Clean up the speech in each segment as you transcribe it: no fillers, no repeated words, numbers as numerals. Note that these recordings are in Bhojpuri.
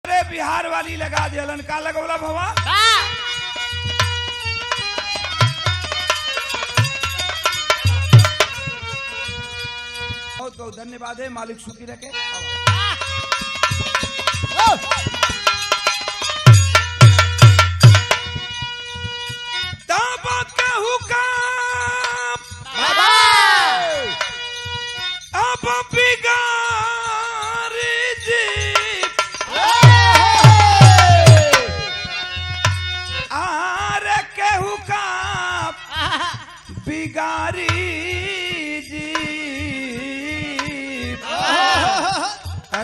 अरे बिहार वाली लगा दिलन का लगवला भवा बहुत बहुत धन्यवाद है। मालिक सुखी रखे। बिगारी जी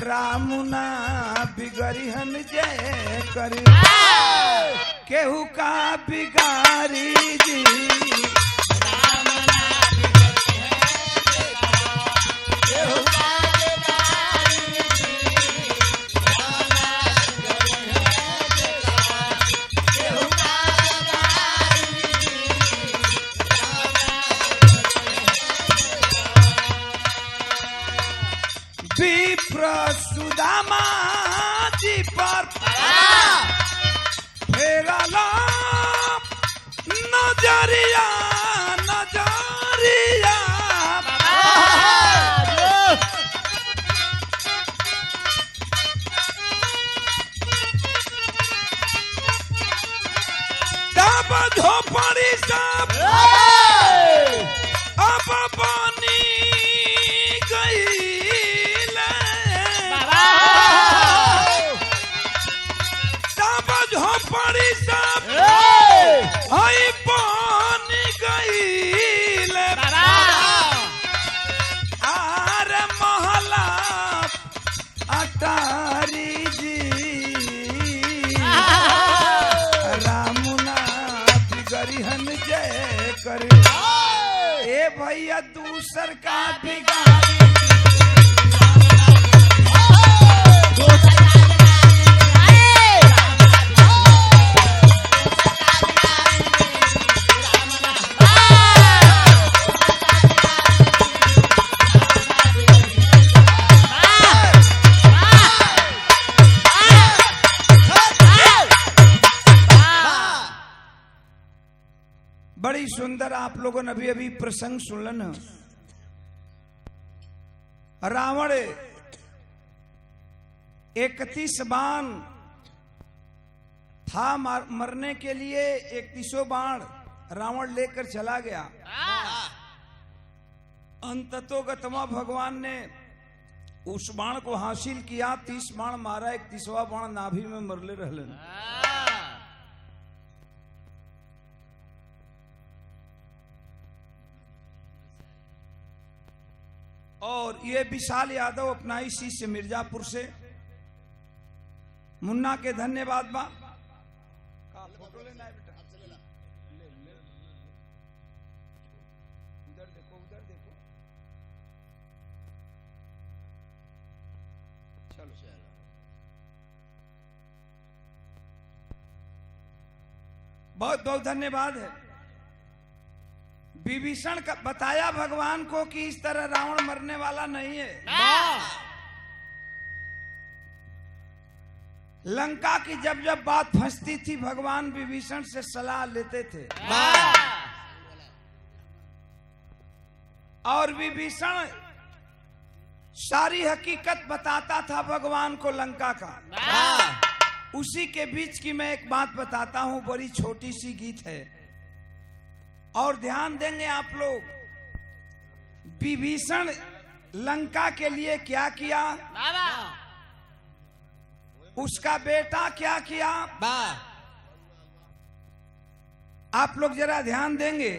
रामुना बिगरिहन जय करी केहू का बिगारी जी सुदामा जी पर फेरला नजरिया नजरिया तब झोपड़ी सब अब बनी गई झोपड़ी सब आई बन गई आर महला अटारी जी रामुना बिगरिहन जय करी ए भैया दूसर का बिगारी बड़ी सुंदर आप लोगों ने अभी अभी प्रसंग सुनलन। रावण 31 बाण था मरने के लिए 31 बाण रावण लेकर चला गया। अंततोगतमा भगवान ने उस बाण को हासिल किया। 30 बाण मारा, 31वां बाण नाभि में मरले रहलन। और ये विशाल यादव अपना ही शिष्य मिर्जापुर से मुन्ना के धन्यवाद बा। फोटो लेना है बेटा, उधर देखो उधर देखो। चलो बहुत बहुत धन्यवाद है। विभीषण का बताया भगवान को कि इस तरह रावण मरने वाला नहीं है। लंका की जब जब बात फंसती थी भगवान विभीषण से सलाह लेते थे और विभीषण सारी हकीकत बताता था भगवान को लंका का। उसी के बीच की मैं एक बात बताता हूं, बड़ी छोटी सी गीत है और ध्यान देंगे आप लोग। विभीषण लंका के लिए क्या किया, उसका बेटा क्या किया, आप लोग जरा ध्यान देंगे।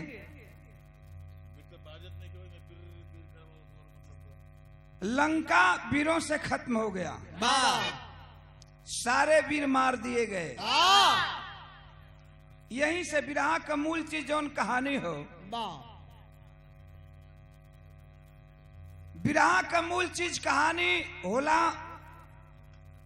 लंका वीरों से खत्म हो गया, सारे वीर मार दिए गए। यहीं से विरह का मूल चीज जौन कहानी हो, विरह का मूल चीज कहानी होला।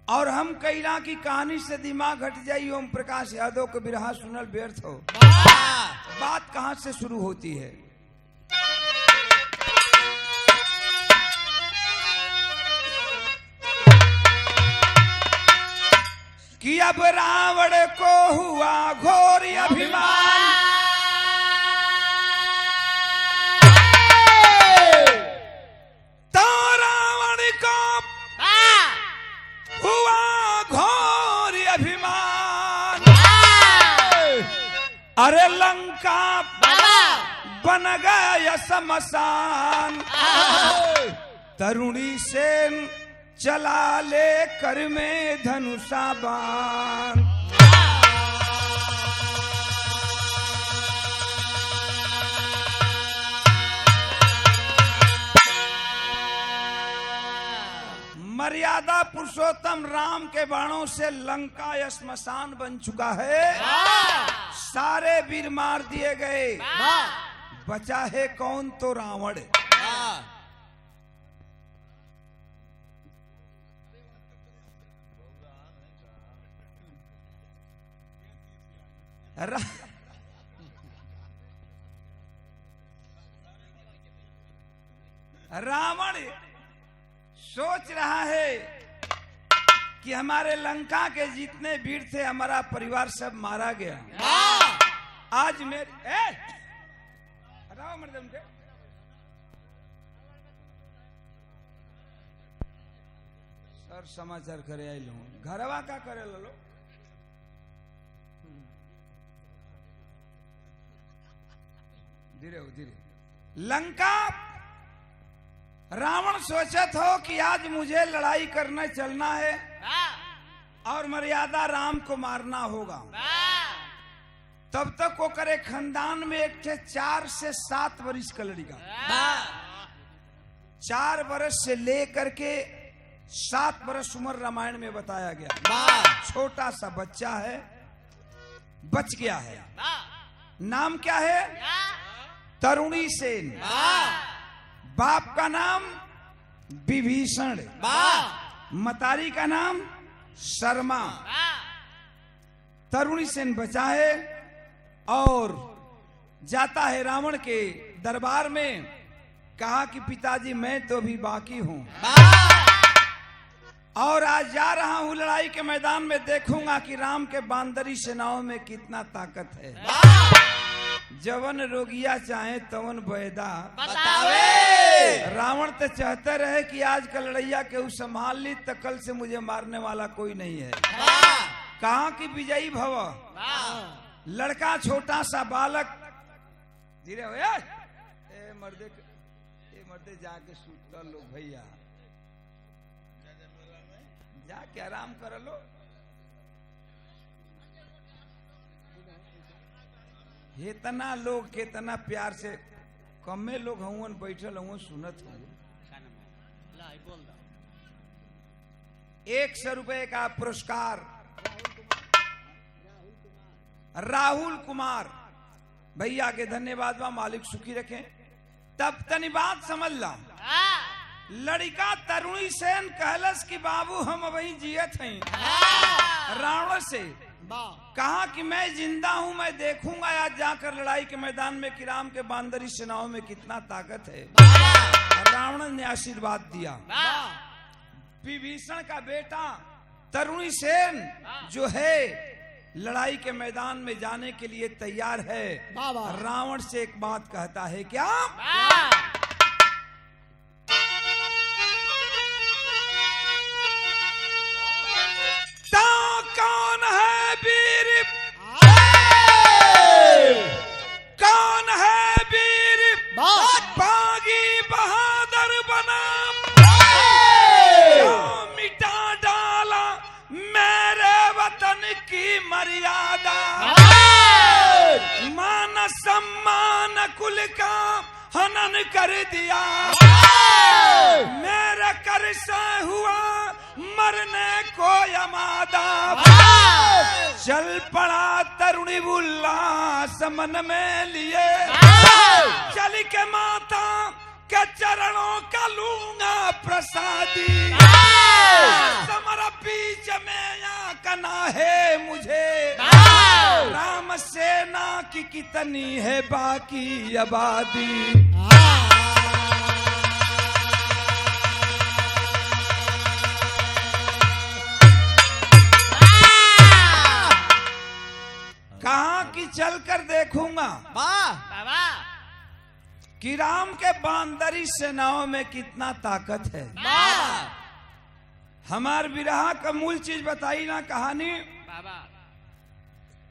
और हम कैला की कहानी से दिमाग हट जाई, ओम प्रकाश यादव को विरह सुनल व्यर्थ हो। बात कहां से शुरू होती है। कि अब रावण को हुआ घोर अभिमान, तो रावण को हुआ घोर अभिमान। अरे लंका बन गया शमशान, तरुणी सेन चला ले कर में धनुषा बाण। मर्यादा पुरुषोत्तम राम के बाणों से लंका श्मशान बन चुका है। सारे वीर मार दिए गए, बचा है कौन? तो रावण। रावण सोच रहा है कि हमारे लंका के जितने वीर थे, हमारा परिवार सब मारा गया। आज मेरे हटाओ मर्दम के सर समाचार करे आई लो, घरवा का करे लो। धीरे हो धीरे। लंका रावण सोचत हो कि आज मुझे लड़ाई करने चलना है और मर्यादा राम को मारना होगा। तब तक वो करे खानदान में एक 4 से 7 वर्ष का लड़का, 4 वर्ष से लेकर के 7 वर्ष उम्र रामायण में बताया गया। छोटा सा बच्चा है, बच गया है। नाम क्या है? तरुणी सेन। बाप का नाम विभीषण, मतारी का नाम शर्मा। तरुणी सेन बचा है और जाता है रावण के दरबार में। कहा कि पिताजी मैं तो अभी बाकी हूं और आज जा रहा हूं लड़ाई के मैदान में, देखूंगा कि राम के बांदरी सेनाओं में कितना ताकत है। जवन रोगिया चाहे तवन बैदा बतावे। रावण तो चाहते रहे कि आज का लड़ैया के संभाल ली, तो कल से मुझे मारने वाला कोई नहीं है। कहा कि विजयी भव। लड़का छोटा सा बालक, धीरे हो मर्दे जाके सूत कर लो भैया, जाके आराम कर लो। इतना लोग कितना प्यार से, कमे लोग हवन बैठल हूँ सुनत हूँ। 100 रुपए का पुरस्कार राहुल कुमार भैया के धन्यवाद बा, मालिक सुखी रखें। तब तनी बात समझ ला। लड़का तरुणी सेन कहलस कि बाबू हम वही जियत हैं। रावण से कहा कि मैं जिंदा हूं, मैं देखूंगा आज जाकर लड़ाई के मैदान में कि राम के बांदरी सेनाओं में कितना ताकत है। रावण ने आशीर्वाद दिया। विभीषण का बेटा तरुणी सेन जो है लड़ाई के मैदान में जाने के लिए तैयार है। रावण से एक बात कहता है, क्या? तो कौन है वीर, कौन है वीर बागी बहादुर बना, मिटा डाला मेरे वतन की मर्यादा, मान सम्मान कुल का हनन कर दिया, मेरे कर से हुआ मरने को यमादा। चल पड़ा तरुणी उल्लास मन में लिए, चल के माता के चरणों का लूंगा प्रसादी, समर बीच में या कना है मुझे, राम सेना की कितनी है बाकी आबादी। चलकर देखूंगा कि राम के बांदरी सेनाओं में कितना ताकत है। हमार बिरहा का मूल चीज बताई ना,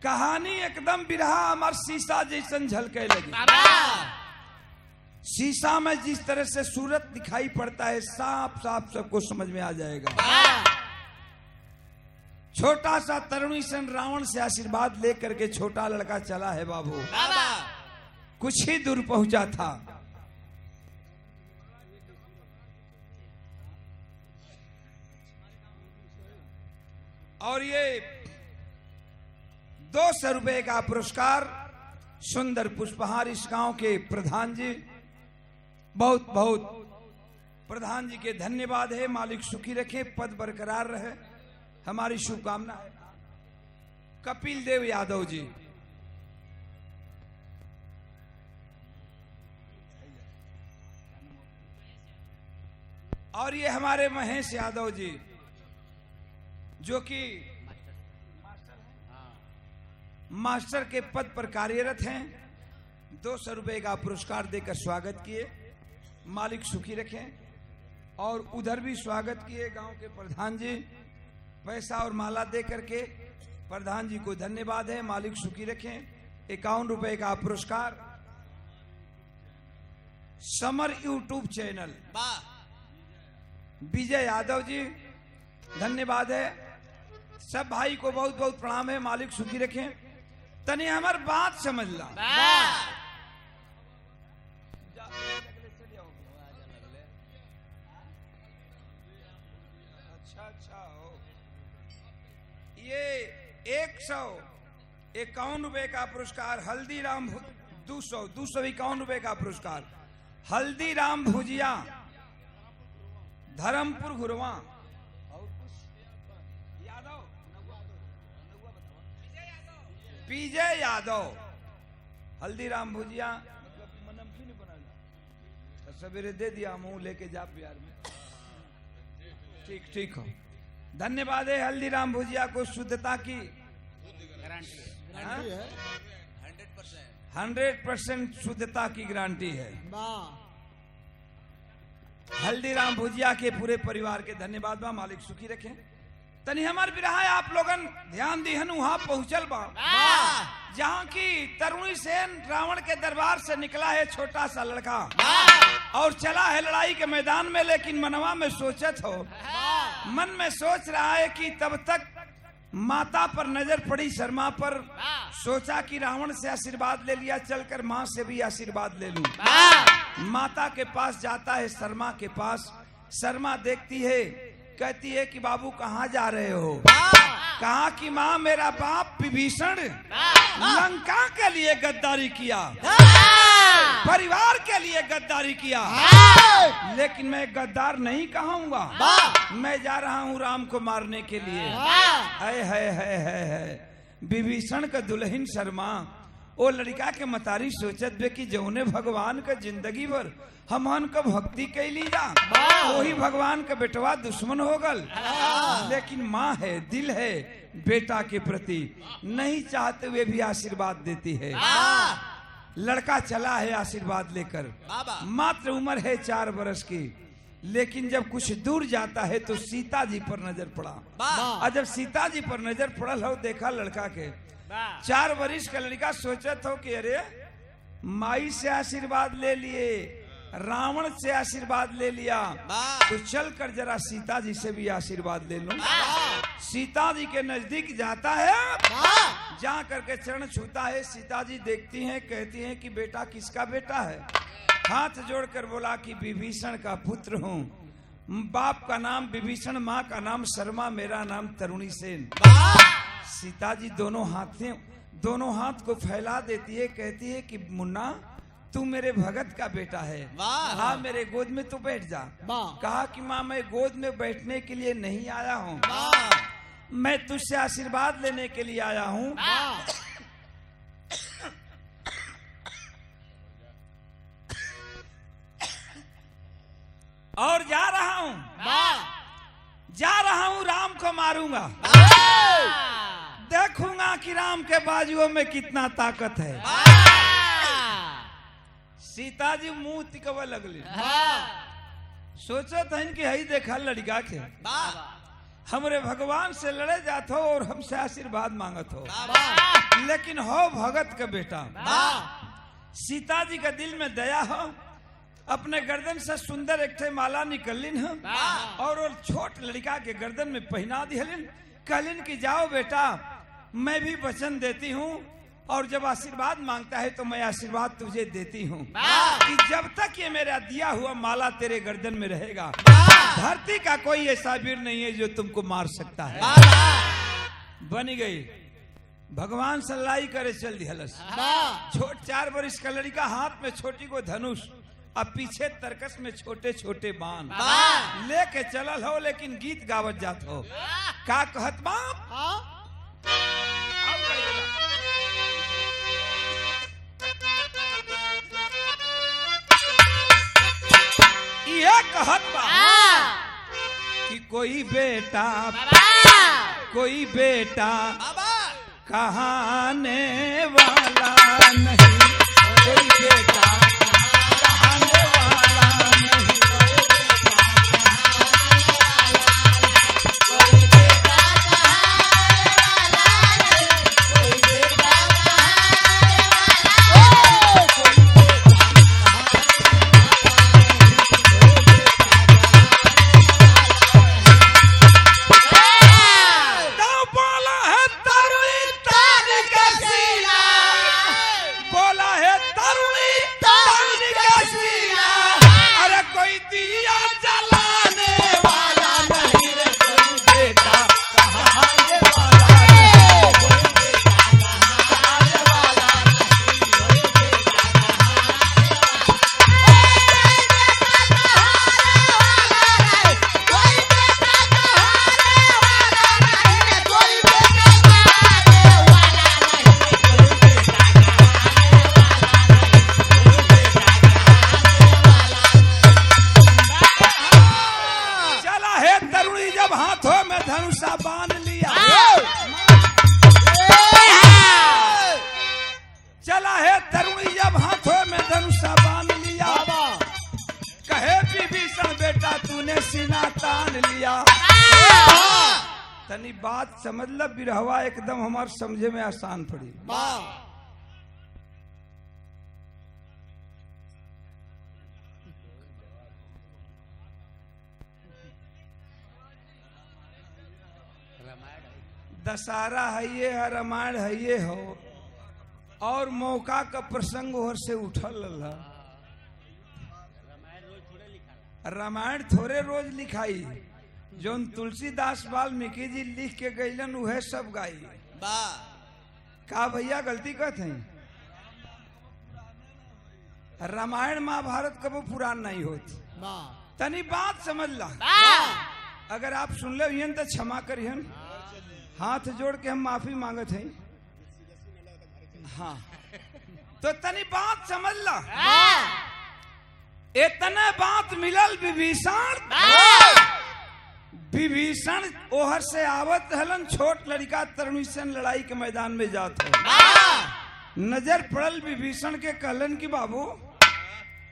कहानी एकदम बिरहा हमार शीशा जैसन झलके लगी। शीशा में जिस तरह से सूरत दिखाई पड़ता है, साफ साफ सबको समझ में आ जाएगा। छोटा सा तरुणी सन रावण से आशीर्वाद लेकर के छोटा लड़का चला है बाबू। कुछ ही दूर पहुंचा था, और ये 200 रुपए का पुरस्कार सुंदर पुष्पहार इस गांव के प्रधान जी, बहुत बहुत प्रधान जी के धन्यवाद है। मालिक सुखी रखे, पद बरकरार रहे, हमारी शुभकामना है। कपिल देव यादव जी, और ये हमारे महेश यादव जी जो कि मास्टर के पद पर कार्यरत हैं, 200 रुपए का पुरस्कार देकर स्वागत किए। मालिक सुखी रखें। और उधर भी स्वागत किए गांव के प्रधान जी, पैसा और माला दे करके प्रधान जी को धन्यवाद है। मालिक सुखी रखें। 51 रुपए का पुरस्कार समर यूट्यूब चैनल विजय यादव जी, धन्यवाद है। सब भाई को बहुत बहुत प्रणाम है। मालिक सुखी रखें। तनी हमार बात समझ ला। अच्छा हो। ये 151 रुपए का पुरस्कार हल्दीराम, 251 रुपए का पुरस्कार हल्दीराम भुजिया, धर्मपुर घुरवा, विजय यादव, हल्दीराम भुजिया, मतलब नमकीन बना ला, सवेरे दे दिया, मुंह लेके जा बिहार में। ठीक हो, धन्यवाद है। हल्दीराम भुजिया को शुद्धता की गारंटी है, 100% शुद्धता की गारंटी है। हल्दीराम भुजिया के पूरे परिवार के धन्यवाद बा। मालिक सुखी रखें। तनी हमार बिरहा आप लोगन ध्यान दिहन, वहां पहुंचल बा जहां की तरुणी सेन रावण के दरबार से निकला है छोटा सा लड़का, और चला है लड़ाई के मैदान में। लेकिन मनवा में सोचत हो, मन में सोच रहा है कि तब तक माता पर नजर पड़ी, शर्मा पर। सोचा कि रावण से आशीर्वाद ले लिया, चलकर माँ से भी आशीर्वाद ले लूं। माता के पास जाता है, शर्मा के पास। शर्मा देखती है, कहती है कि बाबू कहाँ जा रहे हो? कहा कि माँ मेरा बाप विभीषण लंका के लिए गद्दारी किया, परिवार के लिए गद्दारी किया, लेकिन मैं गद्दार नहीं कहूंगा, मैं जा रहा हूँ राम को मारने के लिए। है विभीषण का दुल्हन शर्मा, ओ लड़का के मतारी सोचत बे कि जौने भगवान का जिंदगी भर हमन का भक्ति कैली जा, वही भगवान का बेटवा दुश्मन हो गल। लेकिन माँ है, दिल है बेटा के प्रति, नहीं चाहते हुए भी आशीर्वाद देती है। लड़का चला है आशीर्वाद लेकर। मात्र उम्र है 4 वर्ष की, लेकिन जब कुछ दूर जाता है तो सीता जी पर नजर पड़ा। और जब सीता जी पर नजर पड़ल हो, देखा लड़का के 4 वर्ष का लड़का, सोचत हो कि अरे माई से आशीर्वाद ले लिए, रावण से आशीर्वाद ले लिया, तो चल कर जरा सीता जी से भी आशीर्वाद ले लूं। सीता जी के नजदीक जाता है, जा करके चरण छूता है। सीता जी देखती हैं, कहती हैं कि बेटा किसका बेटा है? हाथ जोड़कर बोला कि विभीषण का पुत्र हूँ। बाप का नाम विभीषण, माँ का नाम शर्मा, मेरा नाम तरुणी सेन। सीता जी दोनों हाथ को फैला देती है, कहती है कि मुन्ना तू मेरे भगत का बेटा है, हाँ मेरे गोद में तू बैठ जा। कहा कि माँ मैं गोद में बैठने के लिए नहीं आया हूँ, मैं तुझसे आशीर्वाद लेने के लिए आया हूँ। और जा रहा हूँ राम को मारूंगा, देखूंगा कि राम के बाजुओं में कितना ताकत है। सीता जी मुंह तिकवा लगली, सोचत हन कि हई देखा लड़का के हमरे भगवान से लड़े जात हो और हमसे आशीर्वाद मांगत हो, लेकिन हो भगत का बेटा। सीता जी का दिल में दया हो, अपने गर्दन से सुंदर एक ठे माला निकलिन और छोट लड़का के गर्दन में पहना दिहलिन। कहलिन कि जाओ बेटा, मैं भी वचन देती हूँ और जब आशीर्वाद मांगता है तो मैं आशीर्वाद तुझे देती हूँ कि जब तक ये मेरा दिया हुआ माला तेरे गर्दन में रहेगा, धरती का कोई ऐसा वीर नहीं है जो तुमको मार सकता है। बनी गई, भगवान से लड़ाई करे चल दिहलस। छोट 4 वर्ष का लड़का, हाथ में छोटी को धनुष और पीछे तरकस में छोटे छोटे बाण लेके चलल हो, लेकिन गीत गावत जात हो। का कहत बाप ये कहत बा कि कोई बेटा कहाने वाला नहीं, कोई बेटा कहाने वाला नहीं, कोई बेटा तनी बात समझ ल, बिरहवा एकदम हमार समझे में आसान पड़ी। दशहरा है ये, रामायण है ये हो, और मौका का प्रसंग ओर से उठल। रामायण थोड़े रोज लिखाई, जोन तुलसीदास वाल्मीकि जी लिख के गईलन उहे सब गाई। का भैया गलती कहते हैं? रामायण महाभारत कबो पुरान नहीं होती। तनी बात समझ ला, अगर आप सुन ले तो क्षमा करियन, हाथ जोड़ के हम माफी मांगत हैं। हाँ, तो तनी बात समझ ला, इतने बात मिलल विभीषण ओहर से आवत हलन, छोट लड़का तरुणी से लड़ाई के मैदान में जात हो। नजर पड़ल विभीषण के, कहलन कि बाबू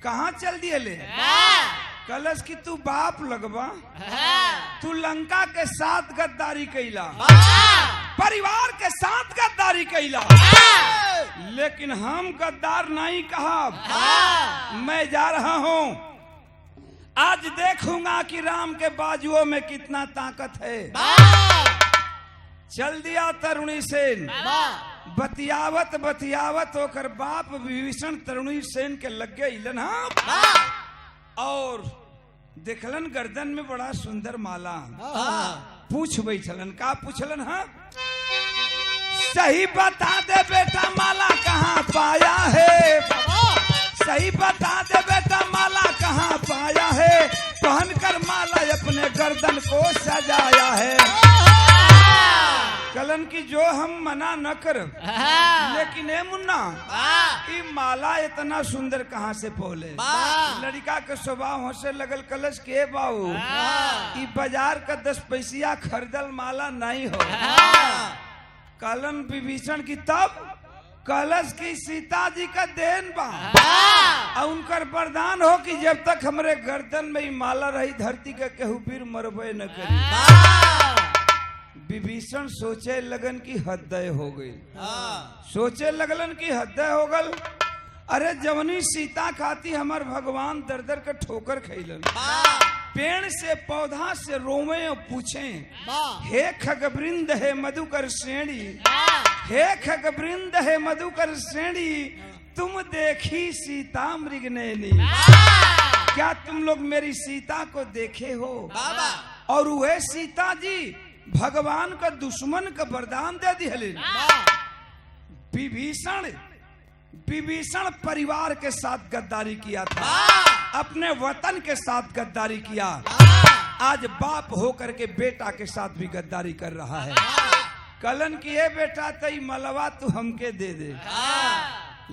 कहाँ चल दिए ले? कलश की तू बाप लगबा, तू लंका के साथ गद्दारी कैला, परिवार के साथ गद्दारी कैला, लेकिन हम गद्दार नहीं कहा। मैं जा रहा हूँ, आज देखूंगा कि राम के बाजुओं में कितना ताकत है। चल दिया तरुणी सेन, बतियावत बतियावत होकर बाप विभीषण तरुणी सेन के लग गए और देखलन गर्दन में बड़ा सुंदर माला। पूछ बैठलन, का पूछलन? हाँ, सही बता दे बेटा माला कहाँ पाया है, सही बता दे बेटा माला कहाँ पाया है, पहनकर माला अपने गर्दन को सजाया है। कलन की जो हम मना न कर, लेकिन ए मुन्ना ये माला इतना सुंदर कहाँ से पौले? लड़का के स्वभाव होसे लगल कलश के बाबू ई बाजार का 10 पैसिया खरीदल माला नहीं हो। कलन विभीषण की तब कलश की सीता जी का देन बा और उनकर वरदान हो कि जब तक हमरे गर्दन में ही माला रही धरती के केहू वीर मरबे न करी। विभीषण सोचे लगन की हद हो गई, सोचे लगलन की हद हो गल। अरे जवनी सीता खाती हमार भगवान दर दर के ठोकर खैलन, पेड़ से पौधा से रोवे और पूछे हे खगवृंद है मधुकर श्रेणी, हे खगवृंद है मधुकर श्रेणी, तुम देखी सीता मृगनयनी, क्या तुम लोग मेरी सीता को देखे हो? और वह सीता जी भगवान का दुश्मन का वरदान दे दी। विभीषण परिवार के साथ गद्दारी किया था, अपने वतन के साथ गद्दारी किया, आज बाप होकर के बेटा के साथ भी गद्दारी कर रहा है। कलन की है बेटा तई मलवा तू हमके दे दे।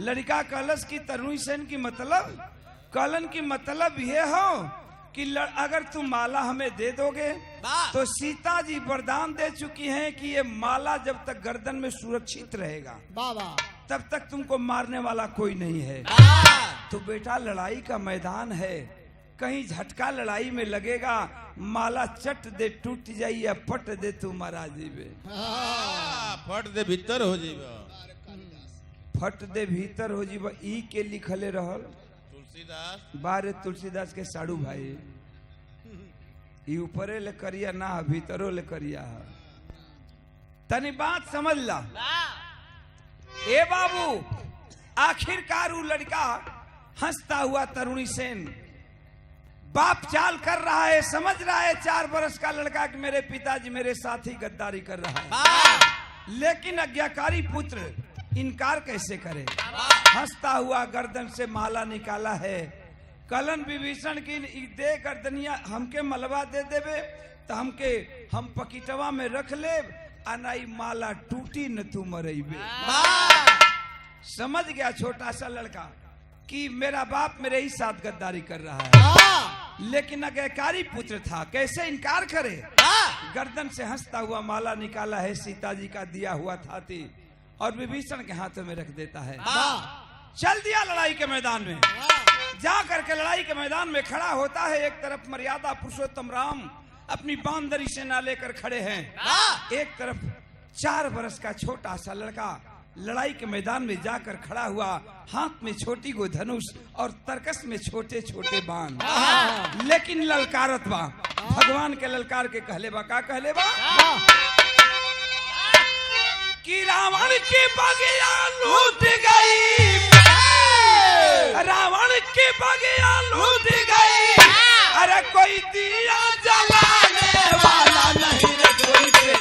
लड़का कलश की तरुणी सेन की मतलब, कलन की मतलब ये हो कि अगर तुम माला हमें दे दोगे तो सीता जी वरदान दे चुकी हैं कि ये माला जब तक गर्दन में सुरक्षित रहेगा तब तक तुमको मारने वाला कोई नहीं है। तो बेटा लड़ाई का मैदान है, कहीं झटका लड़ाई में लगेगा, माला चट दे टूट जाई या पट दे तू महाराज जीवे। फट दे भीतर हो जीवा, फट दे भीतर हो जीवा ई के लिखले रहल तुलसीदास बारे तुलसीदास के साड़ू भाई। ई ऊपरे ले करिया ना भीतरो ले करिया। तनी बात समझ ला ए बाबू। आखिरकार वो लड़का हंसता हुआ तरुणी सेन बाप चाल कर रहा है, समझ रहा है 4 बरस का लड़का कि मेरे पिताजी मेरे साथ ही गद्दारी कर रहा है, लेकिन आज्ञाकारी पुत्र इनकार कैसे करे। हंसता हुआ गर्दन से माला निकाला है। कलन विभीषण की दे गर्दनिया हमके मलबा दे देवे तो हम पकीटवा में रख ले, अनाई माला टूटी न तू मरेबे। समझ गया छोटा सा लड़का कि मेरा बाप मेरे ही साथ गद्दारी कर रहा है, लेकिन आज्ञाकारी पुत्र था, कैसे इनकार करे। गर्दन से हंसता हुआ माला निकाला है, सीता जी का दिया हुआ थाती और विभीषण के हाथों में रख देता है। चल दिया लड़ाई के मैदान में। जा करके लड़ाई के मैदान में खड़ा होता है। एक तरफ मर्यादा पुरुषोत्तम राम अपनी बांदरी सेना लेकर खड़े हैं, एक तरफ 4 बरस का छोटा सा लड़का लड़ाई के मैदान में जाकर खड़ा हुआ, हाथ में छोटी गो धनुष और तरकस में छोटे छोटे बाण, लेकिन ललकारत बा। भगवान के ललकार के कहले बा, का कहले बा कि रावण की बगिया लूट गई, रावण की बगिया लूट गई, अरे कोई दिया जलाने वाला नहीं रे कोई से।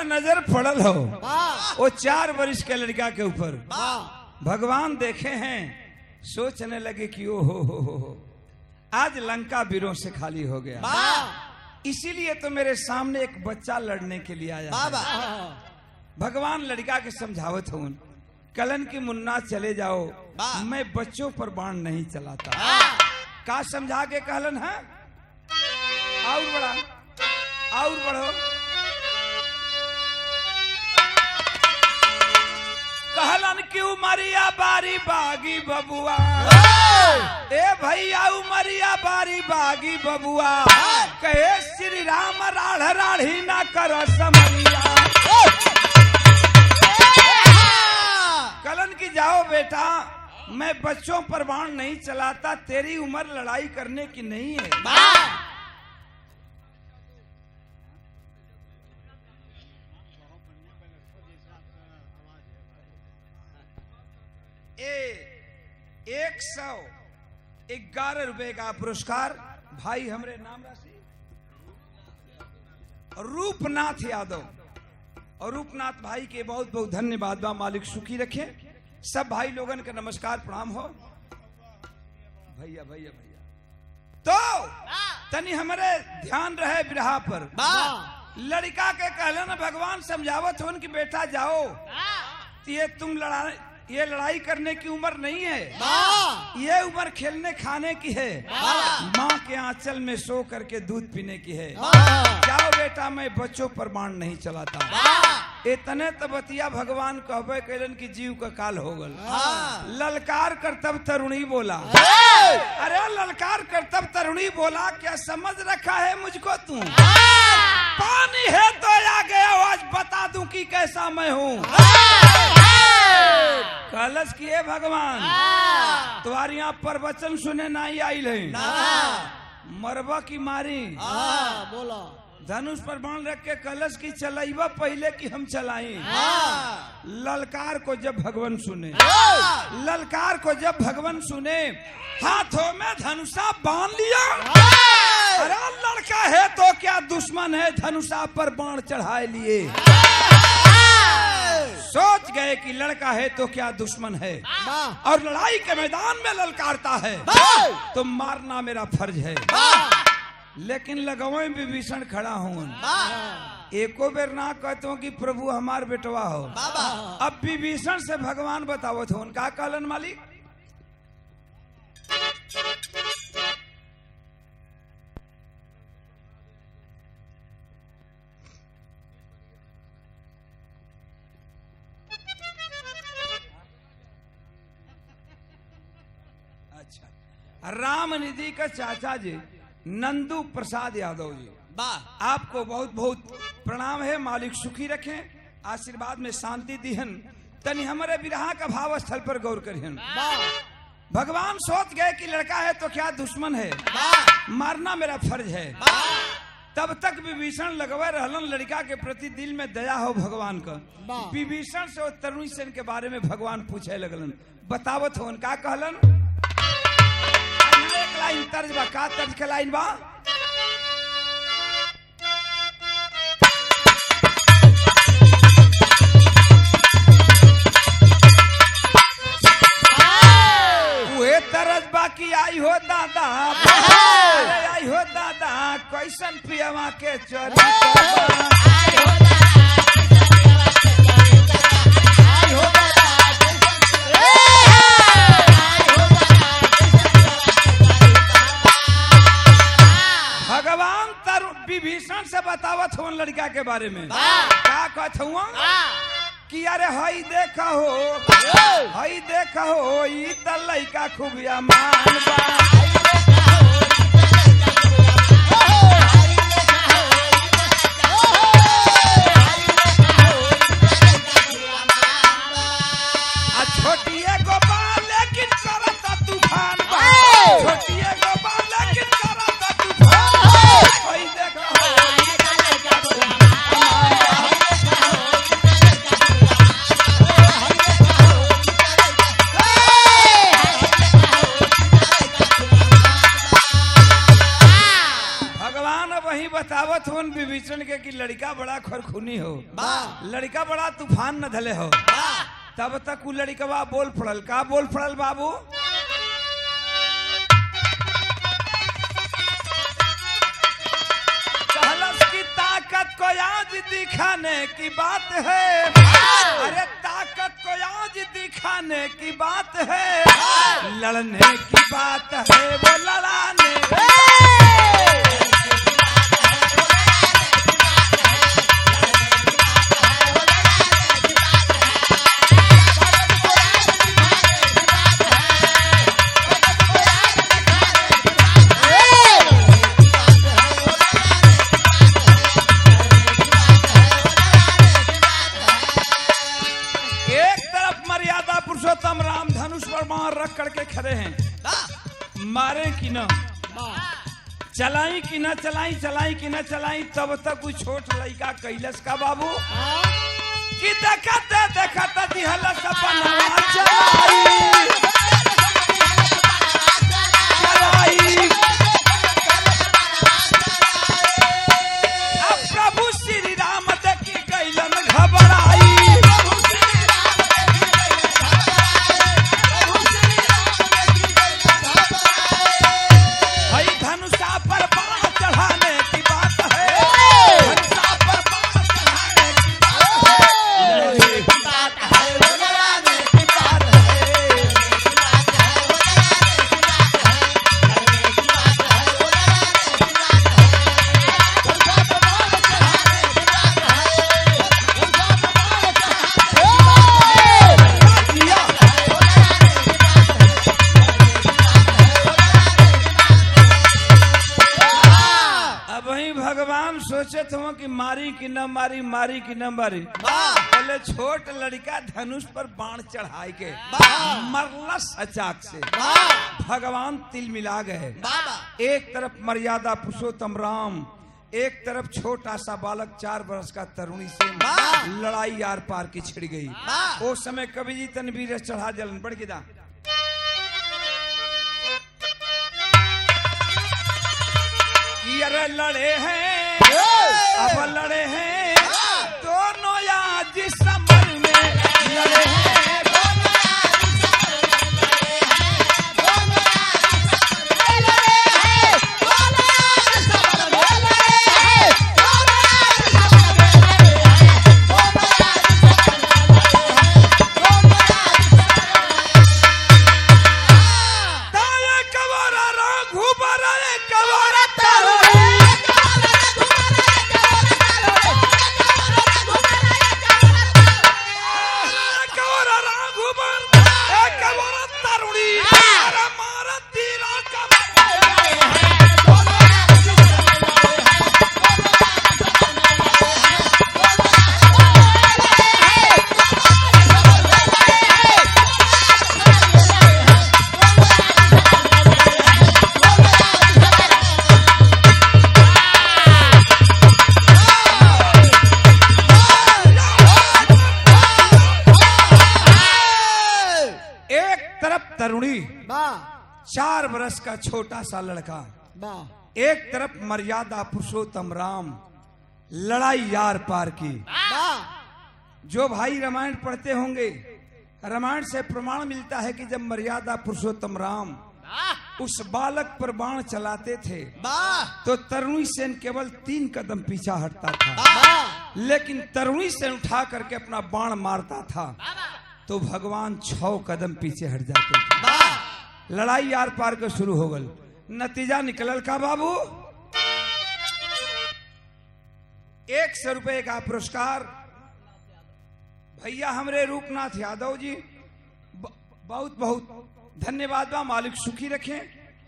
नजर पड़ल हो वो 4 वर्ष के लड़का के ऊपर। भगवान देखे हैं, सोचने लगे कि ओ हो आज लंका वीरों से खाली हो गया, इसीलिए तो मेरे सामने एक बच्चा लड़ने के लिए आया है। भगवान लड़का के समझावत हूं, कलन की मुन्ना चले जाओ, मैं बच्चों पर बाण नहीं चलाता। का समझा के कहलन है और बड़ा और बढ़ो। कहलन की उमरिया बारी बागी बबुआ, ए भैया उमरिया बारी बागी बबुआ, कहे श्री राम राढ़ राढ़ी ना करो समरिया। कलन की जाओ बेटा, मैं बच्चों पर बाण नहीं चलाता, तेरी उम्र लड़ाई करने की नहीं है। ए 111 रुपए का पुरस्कार भाई हमरे नाम राशि रूपनाथ यादव, और रूपनाथ भाई के बहुत बहुत धन्यवाद बा। मालिक सुखी रखे। सब भाई लोगन के नमस्कार प्रणाम हो। भैया भैया भैया तो तनी हमारे ध्यान रहे बिरहा पर। लड़का के कहला ना भगवान समझावत हो कि बेटा जाओ, ये लड़ाई करने की उम्र नहीं है, ये उम्र खेलने खाने की है, माँ के आंचल में सो करके दूध पीने की है। जाओ बेटा, मैं बच्चों पर बाण नहीं चलाता। इतने तबतिया भगवान कहबे कैलन की जीव का काल हो गल। ललकार कर तब तरुणी बोला, अरे ललकार कर तब तरुणी बोला, क्या समझ रखा है मुझको तू? पानी है तो आ गया, आज बता दूं कि कैसा मैं हूँ। कलश किए भगवान तुम्हारी यहाँ प्रवचन सुने नहीं आई है, मरबा की मारी बोला धनुष पर बाण रख के कलश की चलाइबा पहले कि हम चलाई। ललकार को जब भगवान सुने, ललकार को जब भगवान सुने, हाथों में धनुषा बांध लिया। अरे लड़का है तो क्या दुश्मन है, धनुषा पर बाण चढ़ाए लिए। सोच गए कि लड़का है तो क्या दुश्मन है, और लड़ाई के मैदान में ललकारता है तो मारना मेरा फर्ज है। लेकिन लगवे विभीषण खड़ा हूँ, एको बेर ना कहते हो कि प्रभु हमार बेटवा हो। अब विभीषण से भगवान बतावत हो उनका कहलन मालिक। अच्छा, राम निधि का चाचा जी नंदू प्रसाद यादव जी, आपको बहुत बहुत प्रणाम है। मालिक सुखी रखें, आशीर्वाद में शांति दिहन। तनी हमारे विरहा का भाव स्थल पर गौर करिहन। भगवान सोच गए कि लड़का है तो क्या दुश्मन है, मारना मेरा फर्ज है। तब तक विभीषण लगवे रहलन लड़का के प्रति दिल में दया हो भगवान का। विभीषण से और तरुणी सेन के बारे में भगवान पूछे लगलन, बतावत हो उनका कहलन। एक लाइन तर्ज बा, का तर्ज के लाइन बा? उहे तरज बा की आई हो दादा, अरे आई हो दादा, कैसन पियवा के चोरी विभीषण से बतावत हो लड़का के बारे में। क्या कहत हुआ कि अरे हई देखा हो, हई देखा हो, ई त लइका खूबिया मान बा। छोटिए गोपा लेकिन करता तूफान बा, छोटिए गोपा लेकिन करता तूफान। हई देखा बतावत हो विभीषण के कि लड़का बड़ा खरखुनी हो, लड़का बड़ा तूफान न धले हो। तब तक वो लड़कवा बोल पड़ल। का बोल पड़ल बाबू? कहलस की ताकत को आज दिखाने की बात है, अरे ताकत को आज दिखाने की बात है, लड़ने की बात है वो लड़ाने। राम धनुष पर मार रख करके खड़े हैं, मारे कि न चलाई कि न चलाई, चलाई कि न चलाई। तब तक वो छोट लड़का कैलस का बाबू कि देखते देखते दिहला सब बनवा चलाई। अब प्रभु श्री राम देखी कैलन घबराई। सोचत हुआ कि मारी कि न मारी, मारी कि न मारी। वाह पहले छोट लड़का धनुष पर बाण चढ़ाए के मरला सचाक से वाह भगवान तिल मिला गए। बाबा एक तरफ मर्यादा पुरुषोत्तम राम, एक तरफ छोटा सा बालक 4 वर्ष का तरुणी से लड़ाई आर पार की छिड़ गई। वो समय कवि जी तनवीर चढ़ा जलन बढ़ गया। अरे लड़े हैं अब लड़े हैं दोनों आज समर में लड़े हैं। तरुणी 4 वर्ष का छोटा सा लड़का, एक तरफ मर्यादा पुरुषोत्तम राम, लड़ाई यार पार की। जो भाई रामायण पढ़ते होंगे, रामायण से प्रमाण मिलता है कि जब मर्यादा पुरुषोत्तम राम उस बालक पर बाण चलाते थे तो तरुणी सेन केवल 3 कदम पीछा हटता था, लेकिन तरुणी सेन उठा करके अपना बाण मारता था तो भगवान 6 कदम पीछे हट जाते थे। लड़ाई आर पार के शुरू हो गल। नतीजा निकलल का बाबू 100 रुपए का पुरस्कार भैया हमरे रूपनाथ यादव जी, बहुत बहुत धन्यवाद बा। मालिक सुखी रखें,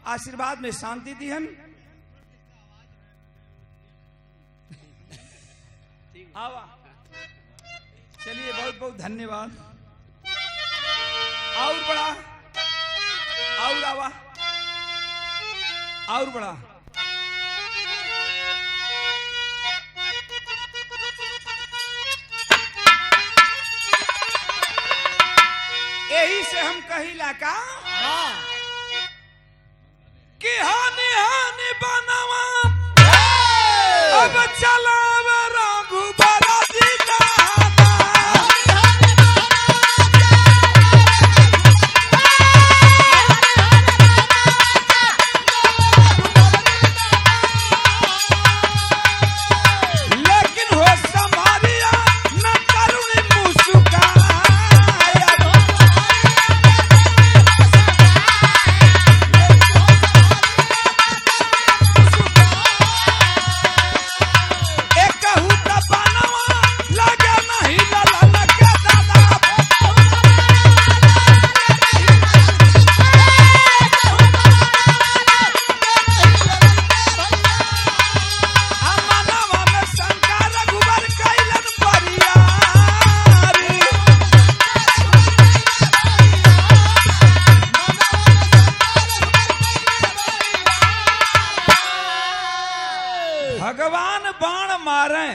आशीर्वाद में शांति दिहन। आवा चलिए, बहुत बहुत धन्यवाद। और बड़ा और आवा और बड़ा यही से हम कहिला का कि हानि हानि बनवा अब चलावे रघुबर जी का। भगवान बाण मारे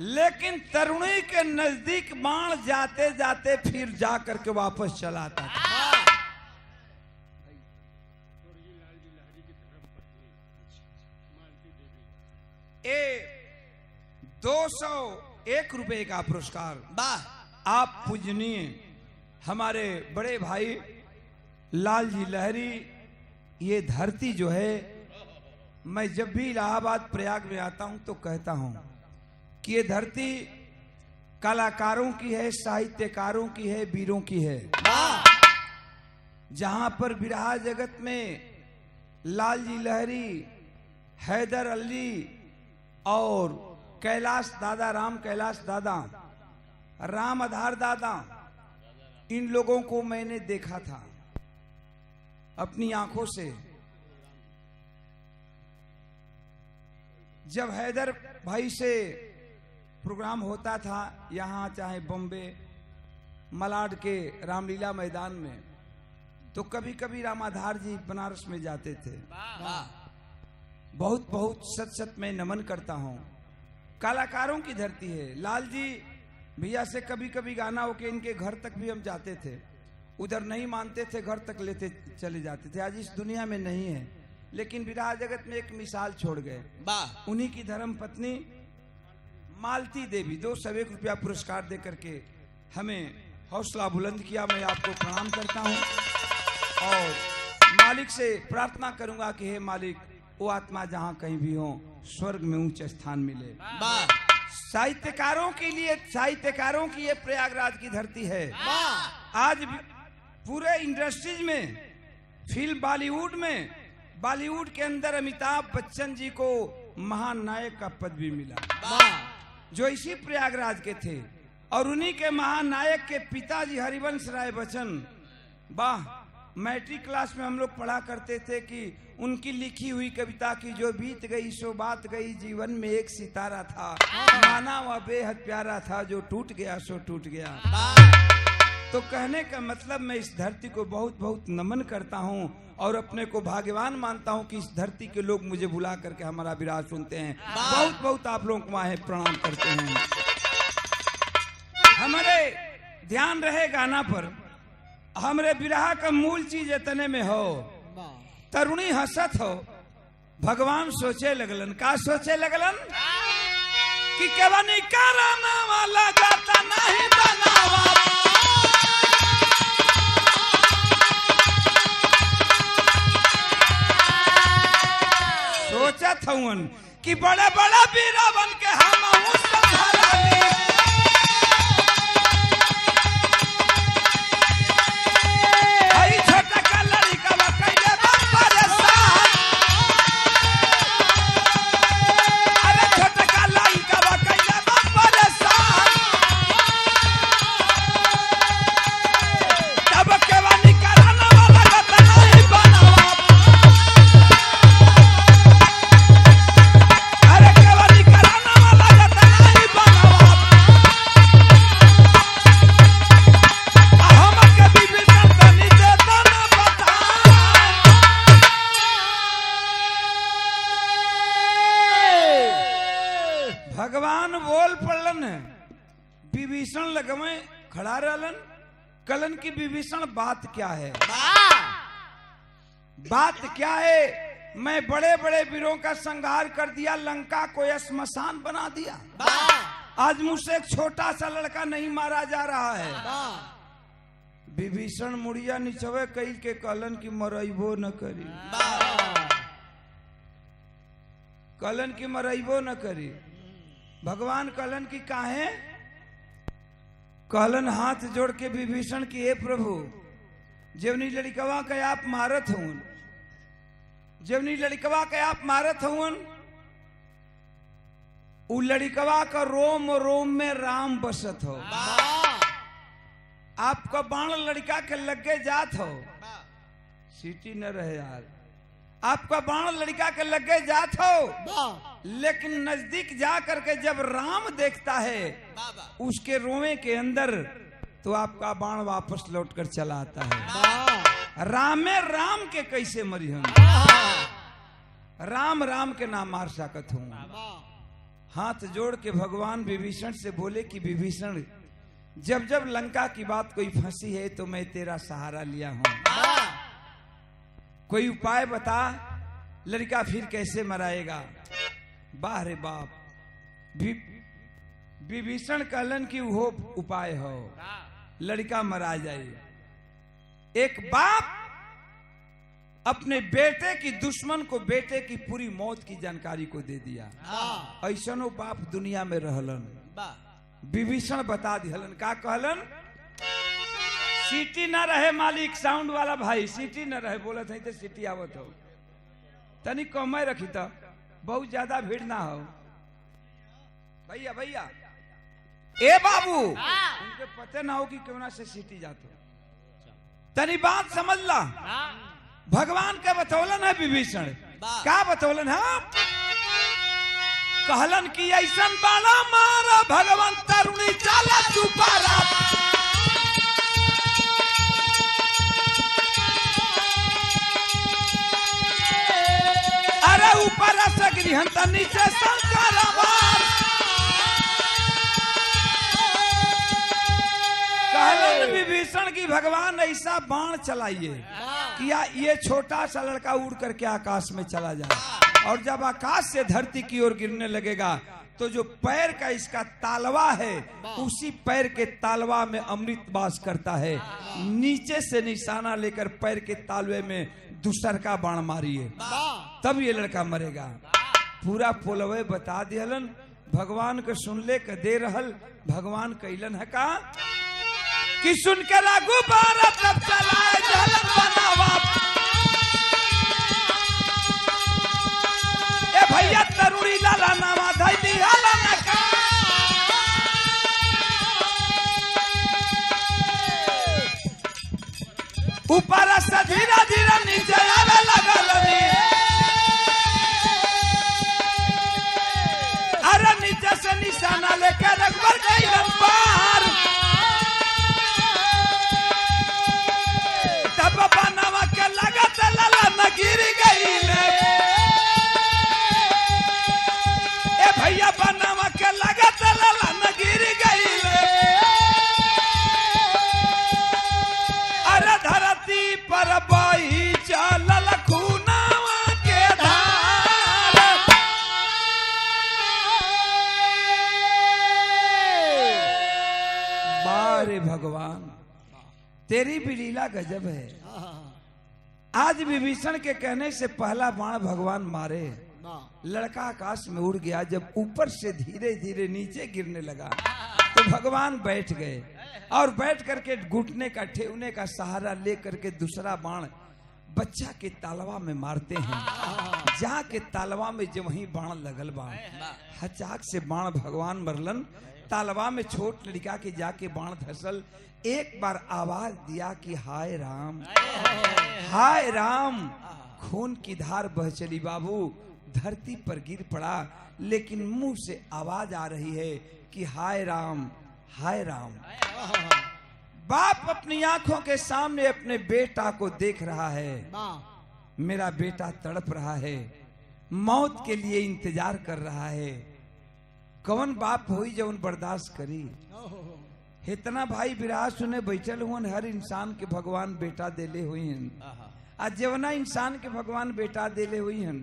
लेकिन तरुणी के नजदीक बाण जाते जाते फिर जा करके वापस चलाता था। ए 201 रुपए का पुरस्कार आप पूजनीय हमारे बड़े भाई लाल जी लहरी। ये धरती जो है, मैं जब भी इलाहाबाद प्रयाग में आता हूं तो कहता हूं कि ये धरती कलाकारों की है, साहित्यकारों की है, वीरों की है। जहां पर बिरहा जगत में लाल जी लहरी, हैदर अली और कैलाश दादा, राम कैलाश दादा, राम आधार दादा, इन लोगों को मैंने देखा था अपनी आंखों से। जब हैदर भाई से प्रोग्राम होता था यहाँ चाहे बॉम्बे मलाड के रामलीला मैदान में, तो कभी कभी रामाधार जी बनारस में जाते थे। बहुत बहुत सच सच में नमन करता हूँ। कलाकारों की धरती है। लाल जी भैया से कभी कभी गाना होके इनके घर तक भी हम जाते थे, उधर नहीं मानते थे, घर तक लेते चले जाते थे। आज इस दुनिया में नहीं है, लेकिन विराह जगत में एक मिसाल छोड़ गए। उन्हीं की धर्म पत्नी मालती देवी 201 रुपया पुरस्कार दे करके हमें हौसला बुलंद किया। मैं आपको प्रणाम करता हूं और मालिक से प्रार्थना करूंगा कि हे मालिक, वो आत्मा जहां कहीं भी हो स्वर्ग में ऊंचा स्थान मिले। साहित्यकारों के लिए, साहित्यकारों की ये प्रयागराज की धरती है। आज पूरे इंडस्ट्रीज में, फिल्म बॉलीवुड के अंदर अमिताभ बच्चन जी को महानायक का पद भी मिला, जो इसी प्रयागराज के थे। और उन्हीं के महानायक के पिताजी हरिवंश राय बच्चन, वाह, मैट्रिक क्लास में हम लोग पढ़ा करते थे कि उनकी लिखी हुई कविता की जो बीत गई सो बात गई, जीवन में एक सितारा था, माना वह बेहद प्यारा था, जो टूट गया सो टूट गया। तो कहने का मतलब मैं इस धरती को बहुत बहुत नमन करता हूँ और अपने को भाग्यवान मानता हूँ कि इस धरती के लोग मुझे बुला करके हमारा विराज सुनते हैं। बहुत बहुत आप लोगों को वहाँ प्रणाम करते हैं। हमारे ध्यान रहे गाना पर। हमरे विरह का मूल चीज इतने में हो, तरुणी हंसत हो, भगवान सोचे लगलन। का सोचे लगलन? कि केवनी कराना वाला जाता नहीं बनावा। सोचत हूँ कि बड़े बड़े बीरावन के हम संभालानी। भगवान बोल पड़लन, विभीषण लगवे खड़ा रहलन। कलन की विभीषण बात क्या है? बात क्या है? मैं बड़े बड़े वीरों का संहार कर दिया, लंका को श्मशान बना दिया। आज मुझसे एक छोटा सा लड़का नहीं मारा जा रहा है। विभीषण मुड़िया निचवे कई के कलन की मरइबो न करी, कलन की मरइबो न करी। भगवान कलन की काहे? कलन हाथ जोड़ के विभीषण की, हे प्रभु, जवनी लड़कवा के आप मारत हूं, जवनी लड़कवा के आप मारत हूं, उ लड़कवा का रोम रोम में राम बसत हो। आपका बाण लड़का के लगे जात हो, सीटी न रहे यार, आपका बाण लड़का के लगे जात हो, लेकिन नजदीक जा करके जब राम देखता है उसके रोए के अंदर, तो आपका बाण वापस लौट कर चला आता है। रामे राम के कैसे मरी हम? राम राम के नाम मार सकत हूं। हाथ जोड़ के भगवान विभीषण से बोले कि विभीषण, जब जब लंका की बात कोई फंसी है तो मैं तेरा सहारा लिया हूं, कोई उपाय बता, लड़का फिर कैसे मराएगा? वाह रे बाप, विभीषण कहलन की वो उपाय हो, लड़का मरा जाए। एक बाप अपने बेटे की दुश्मन को बेटे की पूरी मौत की जानकारी को दे दिया। ऐसनो बाप दुनिया में रहलन। विभीषण बता दिहलन। का कहलन? सीटी न रहे मालिक, साउंड वाला भाई, सीटी न रहे, बोलत है तो सीटी आवत हो, तनी कमे रखी तो बहुत ज्यादा भीड़ ना हो। भैया भैया, ए बाबू, उनके पते ना हो कि क्यों ना से सीटी जाते, तनी बात समझ ला। भगवान का बतौलन है विभीषण, का बतौलन है? कहलन कि ऐसन बाला मारा भगवान तरुणी चाला चुपारा। अरे ऊपर से गृहंत नीचे शंकर वार। कहलन विभीषण की भगवान ऐसा बाण चलाइए कि ये छोटा सा लड़का उड़ करके आकाश में चला जाए और जब आकाश से धरती की ओर गिरने लगेगा तो जो पैर का इसका तालवा है उसी पैर के तालवा में अमृत वास करता है। नीचे से निशाना लेकर पैर के तालवे में दूसर का बाण मारिए तब ये लड़का मरेगा। पूरा पोलवे बता दिहलन। भगवान को सुनले के दे रहल। भगवान कैलन है का कि सुन के लागू भारत तब चलाए जलन बनावा। ए भैया तरुणी लाला नामा धैली हाला नका। ऊपर से धीरे धीरे नीचे आवे लगलनी। अरे नीचे से निशाना लेकर रखबर गइलन पार। तब बनवा के लगत लाला न गिर गइले। ए भैया बनवा के लगत लाला न गिर गइले। अरे धरती पर बही चलल खूनावा के धार। बारे भगवान तेरी भी लीला गजब है। आज विभीषण के कहने से पहला बाण भगवान मारे। लड़का आकाश में उड़ गया। जब ऊपर से धीरे धीरे नीचे गिरने लगा तो भगवान बैठ गए और बैठ करके घुटने का ठेवने का सहारा ले करके दूसरा बाण बच्चा के तालवा में मारते हैं। जहाँ के तालवा में जब वही बाण लगल बाण हचाक से बाण भगवान मरलन। तालवा में छोट लड़का के जाके बाण धसल। एक बार आवाज दिया कि हाय राम हाय राम। खून की धार बह चली बाबू। धरती पर गिर पड़ा लेकिन मुंह से आवाज आ रही है कि हाय राम हाय राम। बाप अपनी आंखों के सामने अपने बेटा को देख रहा है। मेरा बेटा तड़प रहा है, मौत के लिए इंतजार कर रहा है। कौन बाप हुई जौन बर्दाश्त करी। इतना भाई विराह सुने बैठल हुन। हर इंसान के भगवान बेटा देले हुई हैं। आज जवना इंसान के भगवान बेटा देले हुई हैं।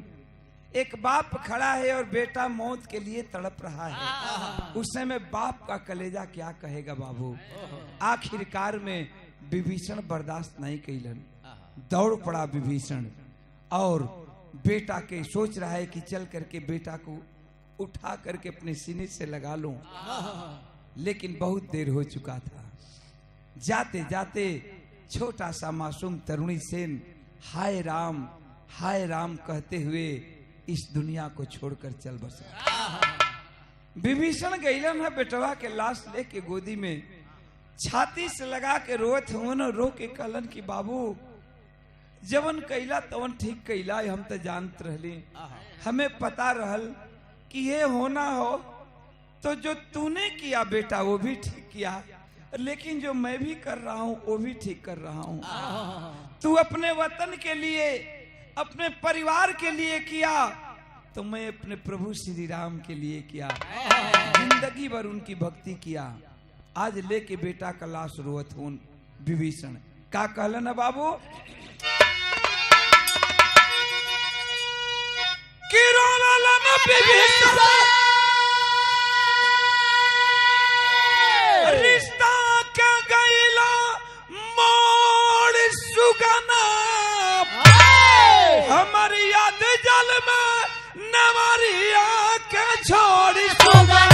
एक बाप खड़ा है और बेटा मौत के लिए तड़प रहा है। उस समय बाप का कलेजा क्या कहेगा बाबू। आखिरकार में विभीषण बर्दाश्त नहीं कैलन। दौड़ पड़ा विभीषण और बेटा के सोच रहा है कि चल करके बेटा को उठा करके अपने सीने से लगा लूं। लेकिन बहुत देर हो चुका था। जाते जाते छोटा सा मासूम तरुणी सेन हाय राम कहते हुए इस दुनिया को छोड़कर चल बसा। विभीषण गइलन है बेटवा के लाश लेके गोदी में छाती से लगा के रोत हुन। रो के कहलन कि बाबू जवन कैला तवन ठीक कैला। हम तो जानत रहली, हमें पता रहल कि ये होना हो तो जो तूने किया बेटा वो भी ठीक किया, लेकिन जो मैं भी कर रहा हूँ वो भी ठीक कर रहा हूँ। तू अपने वतन के लिए अपने परिवार के लिए किया तो मैं अपने प्रभु श्री राम के लिए किया। जिंदगी भर उनकी भक्ति किया। आज लेके बेटा का लाश रोवत हूं। विभीषण का कहलन बाबू कि रोवलन विभीषण रिश्ता के गइला मोड़ सुगना। हमारी याद जल में नवरिया के छोड़ी सुगना।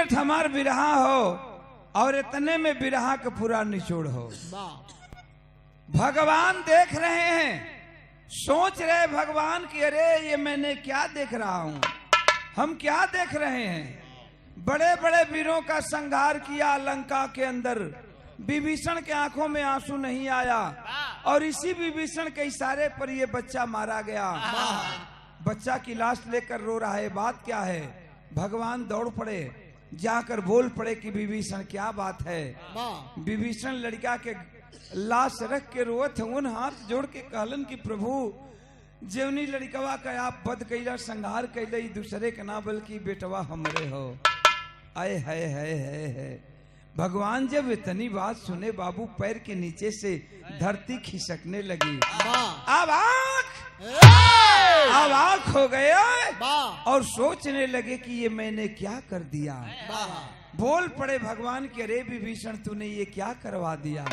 हमार बिरहा हो और इतने में बिरहा का पूरा निचोड़ हो। भगवान देख रहे हैं, सोच रहे भगवान कि अरे ये मैंने क्या देख रहा हूं, हम क्या देख रहे हैं। बड़े बड़े वीरों का संहार किया लंका के अंदर, विभीषण के आंखों में आंसू नहीं आया और इसी विभीषण के इशारे पर ये बच्चा मारा गया। बच्चा की लाश लेकर रो रहा है, बात क्या है। भगवान दौड़ पड़े, जाकर बोल पड़े कि विभीषण क्या बात है। विभीषण लड़का के लाश रख के रोत उन हाथ जोड़ के कहलन कि प्रभु जेवनी लड़कवा का आप बद कैला संहार कैले, दूसरे के ना बल्कि बेटवा हमरे हो। आए है भगवान जब इतनी बात सुने बाबू पैर के नीचे से धरती खिसकने लगी। अब आँख हो गया और सोचने लगे कि ये मैंने क्या कर दिया। बोल पड़े भगवान के अरे विभीषण तूने ये क्या करवा दिया।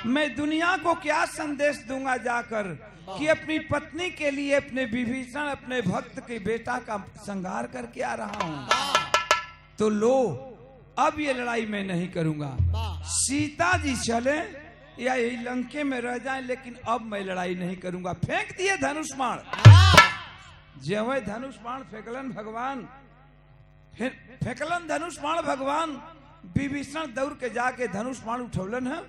मैं दुनिया को क्या संदेश दूंगा जाकर कि अपनी पत्नी के लिए अपने विभीषण अपने भक्त के बेटा का संहार करके आ रहा हूँ। तो लो अब ये लड़ाई मैं नहीं करूंगा, सीता जी चले या यही लंके में रह जाए, लेकिन अब मैं लड़ाई नहीं करूंगा। फेंक दिए धनुष बाण। जब धनुष बाण फेंकलन भगवान, फेंकलन धनुष बाण भगवान, विभीषण दौड़ के जाके धनुष बाण उठौलन है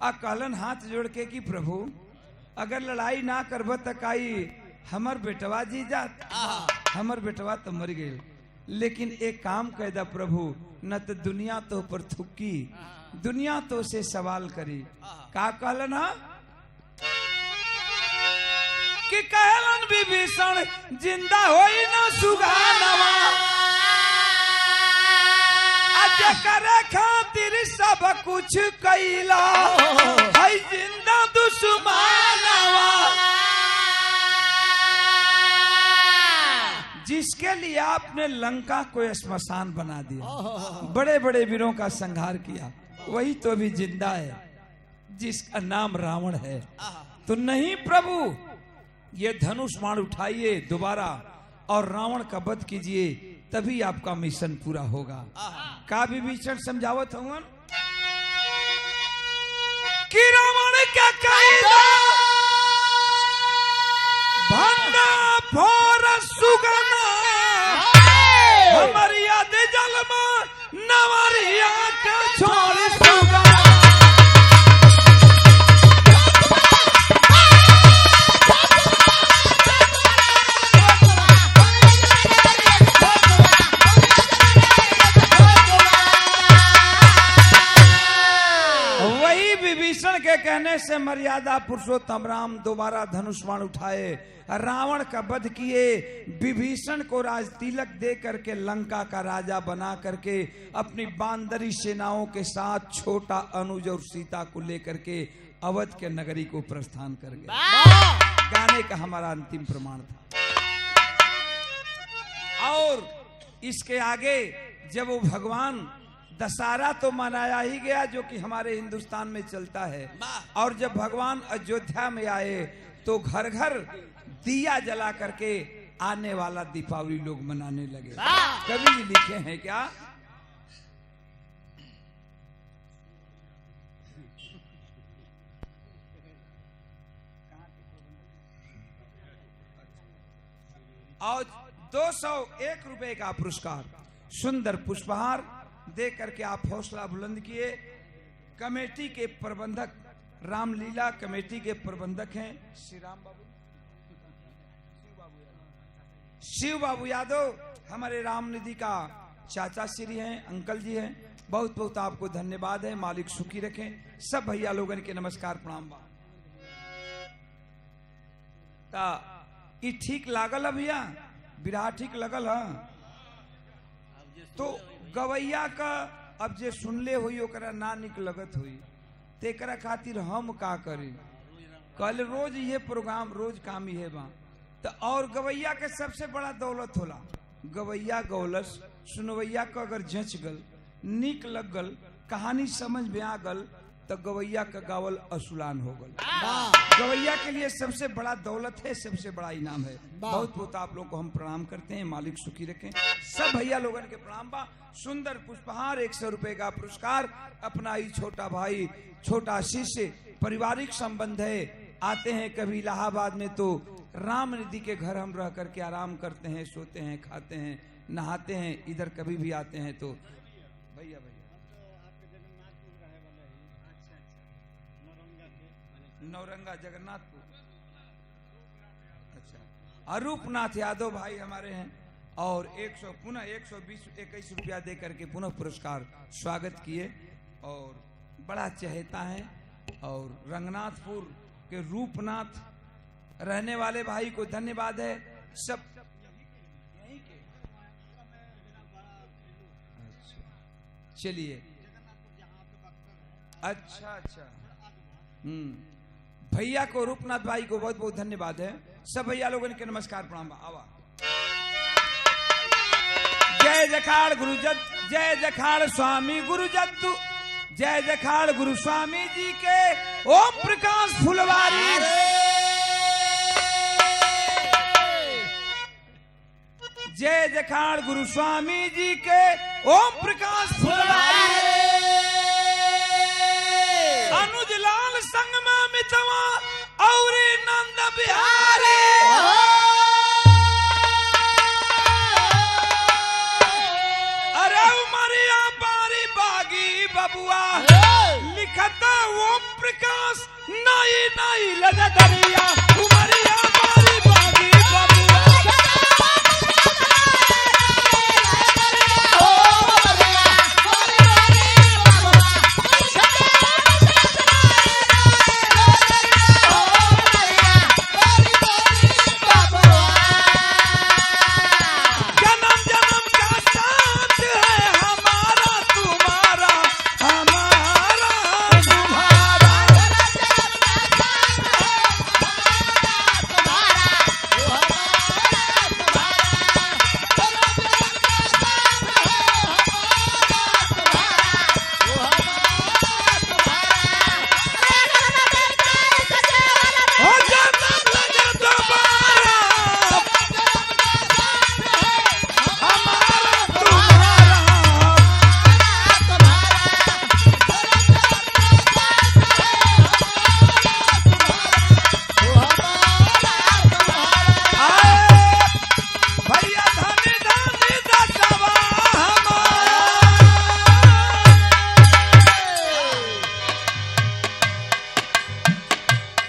आ कहलन हाथ जोड़ के कि प्रभु अगर लड़ाई ना करब त काई हमर बेटवा जी जात, हमर बेटवा तो मर गए, लेकिन एक काम कह दा प्रभु न तो दुनिया तो पर थुकी, दुनिया तो से सवाल करी। का कहलन हा कि कहलन विभीषण जिंदा होई ना सुगानवा, आज करे खातिर सब कुछ कैला है जिंदा दुश्मनवा। जिसके लिए आपने लंका को श्मशान बना दिया, बड़े बड़े वीरों का संहार किया, वही तो अभी जिंदा है जिसका नाम रावण है। तो नहीं प्रभु ये धनुष बाण उठाइए दोबारा और रावण का वध कीजिए, तभी आपका मिशन पूरा होगा। का विभीषण समझावत हूँ कि रावण का कैदा भंडा भोर सुगना हमारी याद जलमा नवरिया के छोड़ सुगना। वही विभीषण के कहने से मर्यादा पुरुषोत्तम राम दोबारा धनुष बाण उठाए, रावण का वध किए, विभीषण को राज तिलक दे करके लंका का राजा बना करके अपनी बांदरी सेनाओं के साथ छोटा अनुज और सीता को लेकर के अवध के नगरी को प्रस्थान कर गए। गाने का हमारा अंतिम प्रमाण था। और इसके आगे जब वो भगवान दशहरा तो मनाया ही गया जो कि हमारे हिंदुस्तान में चलता है, और जब भगवान अयोध्या में आए तो घर घर दिया जला करके आने वाला दीपावली लोग मनाने लगे। कवि जी लिखे हैं क्या, और 201 रुपए का पुरस्कार सुंदर पुष्पहार दे करके आप हौसला बुलंद किए। कमेटी के प्रबंधक रामलीला कमेटी के प्रबंधक हैं शिव बाबू यादव, हमारे रामनिधि का चाचा श्री हैं, अंकल जी हैं। बहुत बहुत आपको धन्यवाद है, मालिक सुखी रखें। सब भैया लोगन के नमस्कार प्रणाम। ई ठीक लागल है भैया, बिरहा ठीक लगल है। तो गवैया का अब जे सुनले हुई ओकरा ना निक लगत हुई, तेकरा खातिर हम का करी। कल रोज ये प्रोग्राम रोज काम ही है बा। तो और गवैया के सबसे बड़ा दौलत होला, गवैया गौलस सुनवैया का अगर जच गल, निक लग गल, कहानी समझ में आ गल, तो गवैया का गावल असुलान हो गल। गवैया के लिए सबसे बड़ा दौलत है, सबसे बड़ा इनाम है। बहुत बहुत आप लोग को हम प्रणाम करते हैं, मालिक सुखी रखें। सब भैया लोगन के प्रणाम बा। सुंदर पुष्पहार 100 रुपए का पुरस्कार अपना ही छोटा भाई, छोटा शिष्य, पारिवारिक संबंध है। आते हैं कभी इलाहाबाद में तो राम निधि के घर हम रह करके आराम करते हैं, सोते हैं, खाते हैं, नहाते हैं। इधर कभी भी आते हैं तो भैया नौरंगा जगन्नाथपुर, अच्छा। अरूपनाथ यादव भाई हमारे हैं और 121 रुपया दे करके पुनः पुरस्कार स्वागत किए और बड़ा चहेता है। और रंगनाथपुर के रूपनाथ रहने वाले भाई को धन्यवाद है। सब यहीं के, चलिए, अच्छा अच्छा, भैया को, रूपनाथ भाई को बहुत बहुत धन्यवाद है। सब भैया लोगों के नमस्कार प्रणाम। आवा जय जखाड़ गुरुजत, जय जखाड़ स्वामी गुरुजद्दू, जय जखाड़ गुरु स्वामी जी के ओम प्रकाश फुलवारी। जय जखाड़ गुरु स्वामी जी के ओम प्रकाश फुलवारी। अनुज लाल संगमा मितवा और नंद बिहारी। अरे उमरिया बारी बागी बबुआ लिखता ओम प्रकाश, नाई नाई लद दरिया।